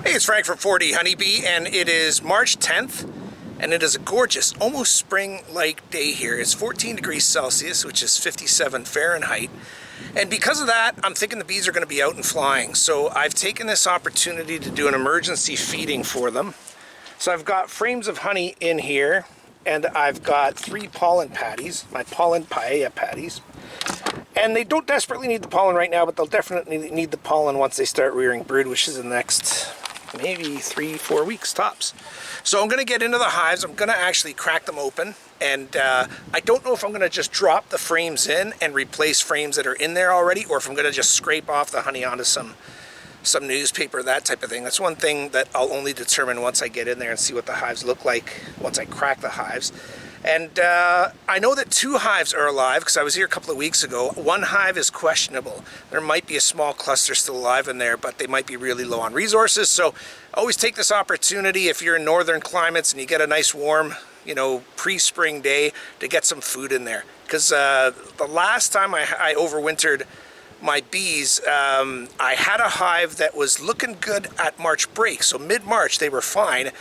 Hey, it's Frank from 4D Honeybee, and it is March 10th, and it is a gorgeous, almost spring-like day here. It's 14 degrees Celsius, which is 57 Fahrenheit, and because of that, I'm thinking the bees are going to be out and flying. So I've taken this opportunity to do an emergency feeding for them. So I've got frames of honey in here, and I've got 3 pollen patties, my pollen paella patties. And they don't desperately need the pollen right now, but they'll definitely need the pollen once they start rearing brood, which is in the next maybe 3-4 weeks tops. So I'm going to get into the hives. I'm going to actually crack them open, and I don't know if I'm going to just drop the frames in and replace frames that are in there already, or if I'm going to just scrape off the honey onto some newspaper, that type of thing. That's one thing that I'll only determine once I get in there and see what the hives look like once I crack the hives. And I know that 2 hives are alive because I was here a couple of weeks ago. 1 hive is questionable. There might be a small cluster still alive in there, but they might be really low on resources. So always take this opportunity if you're in northern climates and you get a nice warm, pre-spring day, to get some food in there. Because the last time I overwintered my bees, I had a hive that was looking good at March break. So mid-March they were fine.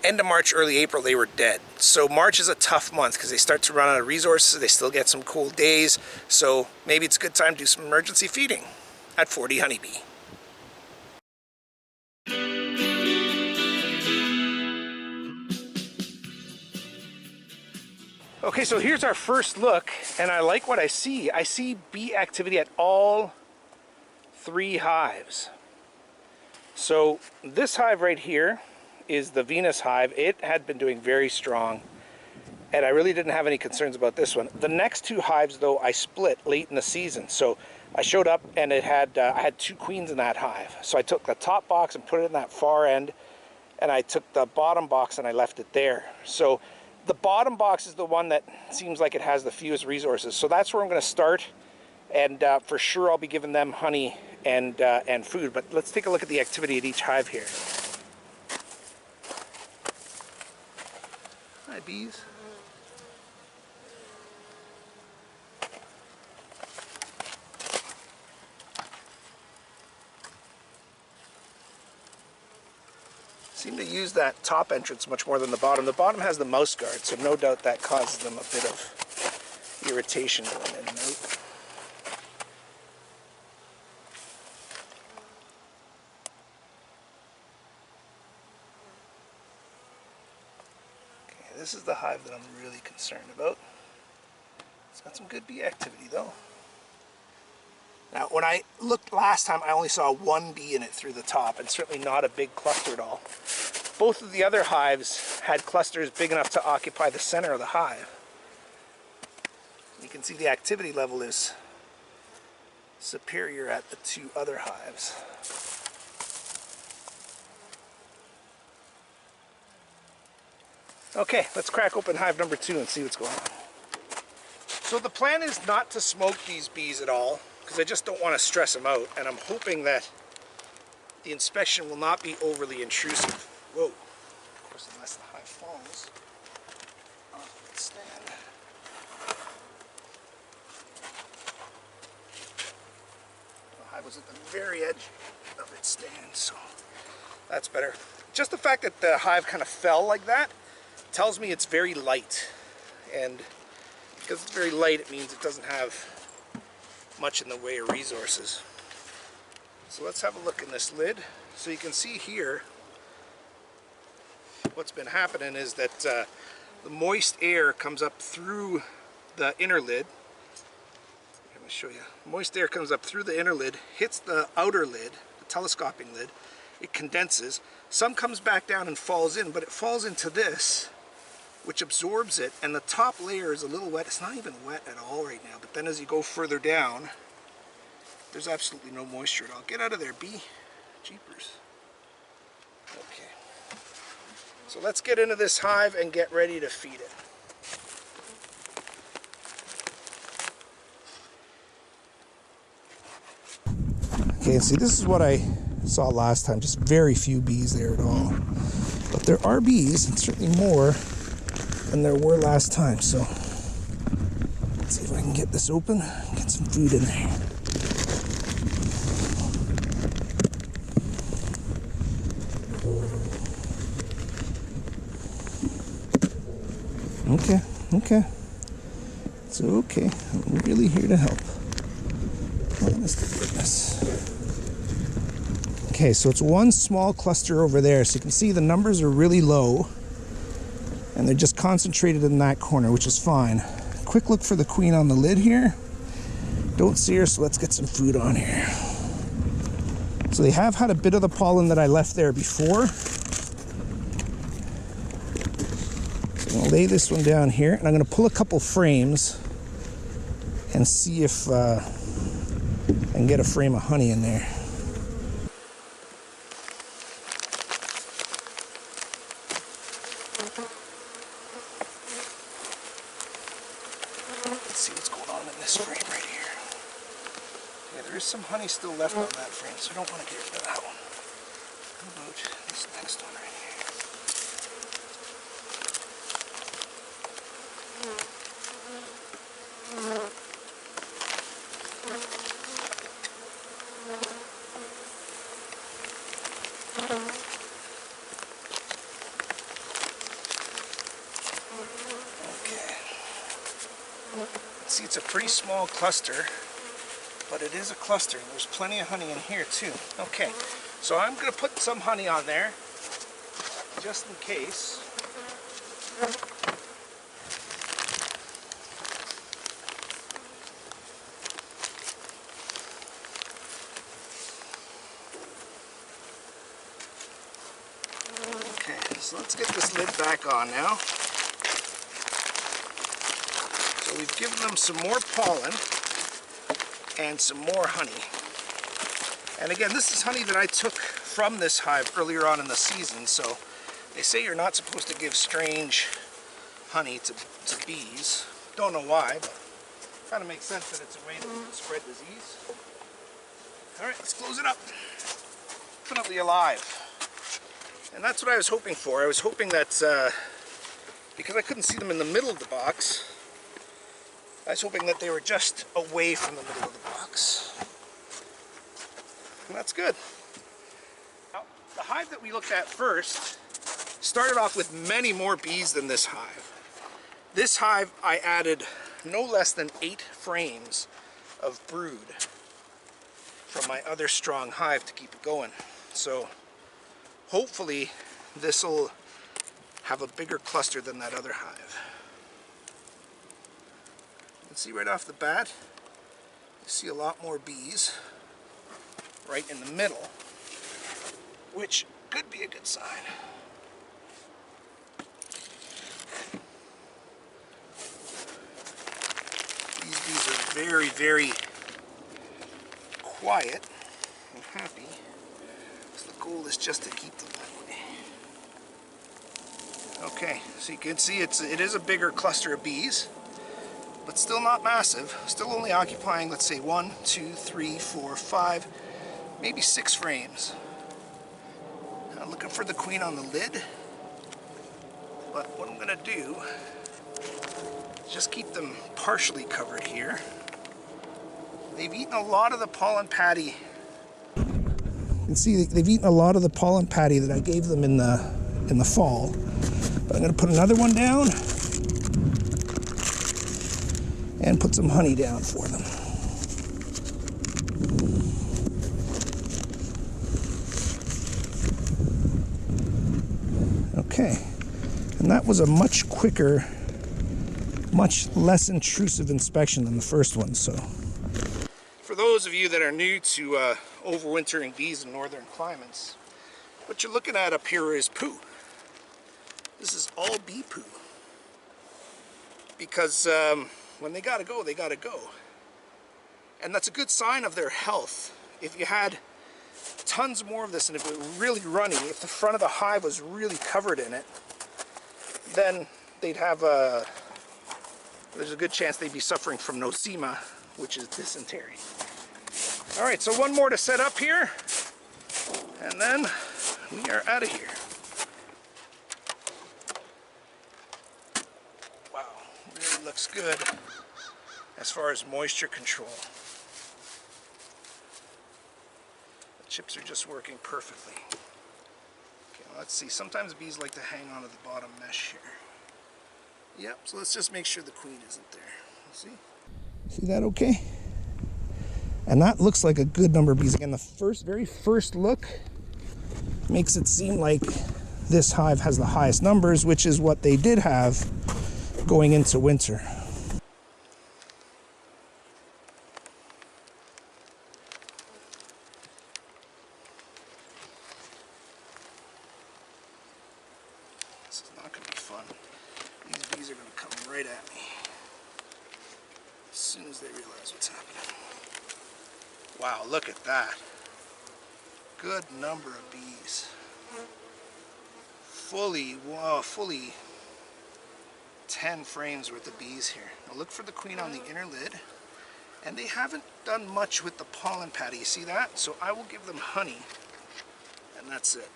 End of March, early April, they were dead. So March is a tough month because they start to run out of resources. They still get some cold days. So maybe it's a good time to do some emergency feeding at 4D Honeybee. Okay, so here's our first look, and I like what I see. I see bee activity at all 3 hives. So this hive right here is the Venus hive. It had been doing very strong, and I really didn't have any concerns about this one. The next 2 hives, though, I split late in the season. So I showed up, and it had I had 2 queens in that hive. So I took the top box and put it in that far end, and I took the bottom box and I left it there. So the bottom box is the one that seems like it has the fewest resources. So that's where I'm going to start, and for sure I'll be giving them honey and food. But let's take a look at the activity at each hive here. Hi, bees. Seem to use that top entrance much more than the bottom. The bottom has the mouse guard, so no doubt that causes them a bit of irritation going in and out. This is the hive that I'm really concerned about. It's got some good bee activity though. Now when I looked last time, I only saw 1 bee in it through the top, and certainly not a big cluster at all. Both of the other hives had clusters big enough to occupy the center of the hive. You can see the activity level is superior at the 2 other hives. Okay, let's crack open hive number 2 and see what's going on. So the plan is not to smoke these bees at all, because I just don't want to stress them out, and I'm hoping that the inspection will not be overly intrusive. Whoa, of course, unless the hive falls off its stand. The hive was at the very edge of its stand, so that's better. Just the fact that the hive kind of fell like that tells me it's very light, and because it's very light, it means it doesn't have much in the way of resources. So let's have a look in this lid. So you can see here what's been happening is that the moist air comes up through the inner lid. Let me show you. Moist air comes up through the inner lid, hits the outer lid, the telescoping lid. It condenses. Some comes back down and falls in, but it falls into this, which absorbs it, and the top layer is a little wet. It's not even wet at all right now, but then as you go further down, there's absolutely no moisture at all. Get out of there, bee. Jeepers. Okay. So let's get into this hive and get ready to feed it. Okay, see, this is what I saw last time. Just very few bees there at all. But there are bees, and certainly more than there were last time. So let's see if I can get this open and get some food in there. Okay, okay. It's okay. I'm really here to help. Honest to goodness. Okay, so it's one small cluster over there. So you can see the numbers are really low. And they're just concentrated in that corner, which is fine. Quick look for the queen on the lid here. Don't see her, so let's get some food on here. So they have had a bit of the pollen that I left there before. So I'm going to lay this one down here, and I'm going to pull a couple frames and see if I can get a frame of honey in there. Let's see what's going on in this frame right here. Yeah, there is some honey still left on that frame, so I don't want to get rid of that one. How about this next one right here? See, it's a pretty small cluster, but it is a cluster. There's plenty of honey in here too. Okay, so I'm going to put some honey on there, just in case. Okay, so let's get this lid back on now. So we've given them some more pollen and some more honey. And again, this is honey that I took from this hive earlier on in the season, so they say you're not supposed to give strange honey to bees. Don't know why, but it kind of makes sense that it's a way to spread disease. Alright, let's close it up. Definitely alive. And that's what I was hoping for. I was hoping that, because I couldn't see them in the middle of the box, I was hoping that they were just away from the middle of the box. And that's good. Now, the hive that we looked at first started off with many more bees than this hive. This hive, I added no less than 8 frames of brood from my other strong hive to keep it going. So hopefully this will have a bigger cluster than that other hive. You can see right off the bat, you see a lot more bees right in the middle, which could be a good sign. These bees are very, very quiet and happy. So the goal is just to keep them that way. Okay, so you can see it is a bigger cluster of bees, but still not massive. Still only occupying, let's say, 1, 2, 3, 4, 5, maybe 6 frames. I'm looking for the queen on the lid, but what I'm going to do is just keep them partially covered here. They've eaten a lot of the pollen patty. You can see they've eaten a lot of the pollen patty that I gave them in the fall. But I'm going to put another one down and put some honey down for them. Okay, and that was a much quicker, much less intrusive inspection than the first one. So, for those of you that are new to overwintering bees in northern climates, what you're looking at up here is poo. This is all bee poo. Because when they gotta go, they gotta go. And that's a good sign of their health. If you had tons more of this and if it were really runny, if the front of the hive was really covered in it, then they'd have there's a good chance they'd be suffering from nosema, which is dysentery. Alright, so one more to set up here, and then we are out of here. Wow, really looks good as far as moisture control. The chips are just working perfectly. Let's see, sometimes bees like to hang onto the bottom mesh here. Yep, so let's just make sure the queen isn't there. Let's see. See that okay? And that looks like a good number of bees. Again, the very first look makes it seem like this hive has the highest numbers, which is what they did have going into winter. This is not going to be fun. These bees are going to come right at me as soon as they realize what's happening. Wow, look at that. Good number of bees. Fully 10 frames worth of bees here. Now look for the queen on the inner lid. And they haven't done much with the pollen patty. You see that? So I will give them honey. And that's it.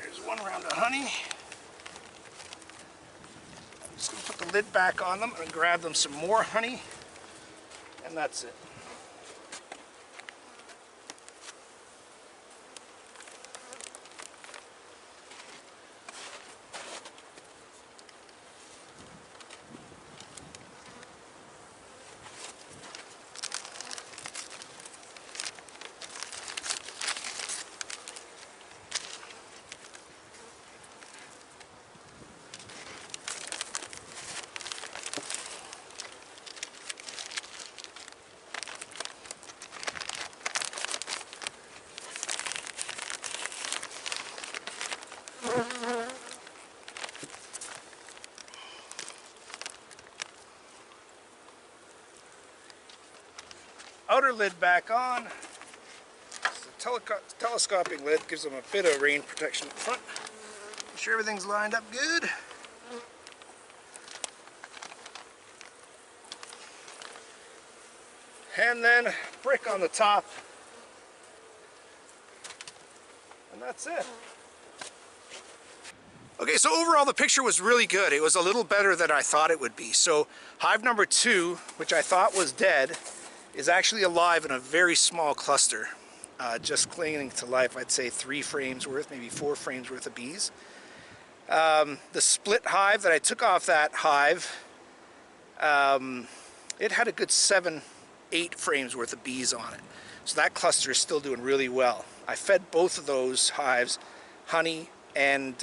There's one round of honey. I'm just going to put the lid back on them and grab them some more honey. And that's it. Outer lid back on. It's a telescoping lid, gives them a bit of rain protection up front. Make sure everything's lined up good. And then brick on the top. And that's it. Okay, so overall the picture was really good. It was a little better than I thought it would be. So hive number 2, which I thought was dead, is actually alive in a very small cluster, just clinging to life. I'd say 3 frames worth, maybe 4 frames worth of bees. The split hive that I took off that hive, it had a good 7-8 frames worth of bees on it. So that cluster is still doing really well. I fed both of those hives honey and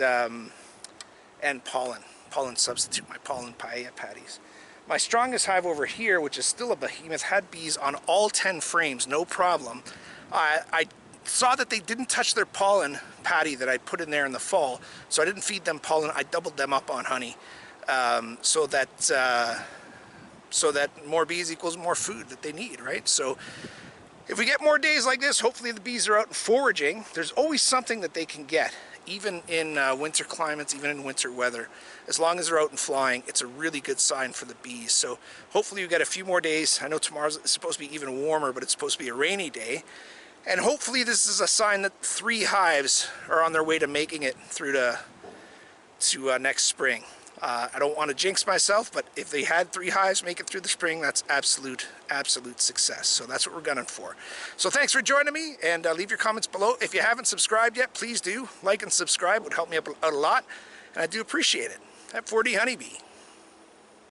pollen substitute, my pollen paella patties. My strongest hive over here, which is still a behemoth, had bees on all 10 frames, no problem. I saw that they didn't touch their pollen patty that I put in there in the fall, so I didn't feed them pollen. I doubled them up on honey, so that more bees equals more food that they need, right? So if we get more days like this, hopefully the bees are out and foraging. There's always something that they can get, even in winter climates, even in winter weather. As long as they're out and flying, it's a really good sign for the bees. So hopefully we get a few more days. I know tomorrow's supposed to be even warmer, but it's supposed to be a rainy day. And hopefully this is a sign that 3 hives are on their way to making it through to next spring. I don't want to jinx myself, but if they had 3 hives make it through the spring, that's absolute success. So that's what we're gunning for. So thanks for joining me, and leave your comments below. If you haven't subscribed yet, please do. Like and subscribe would help me out a lot, and I do appreciate it. Have 40 honeybee.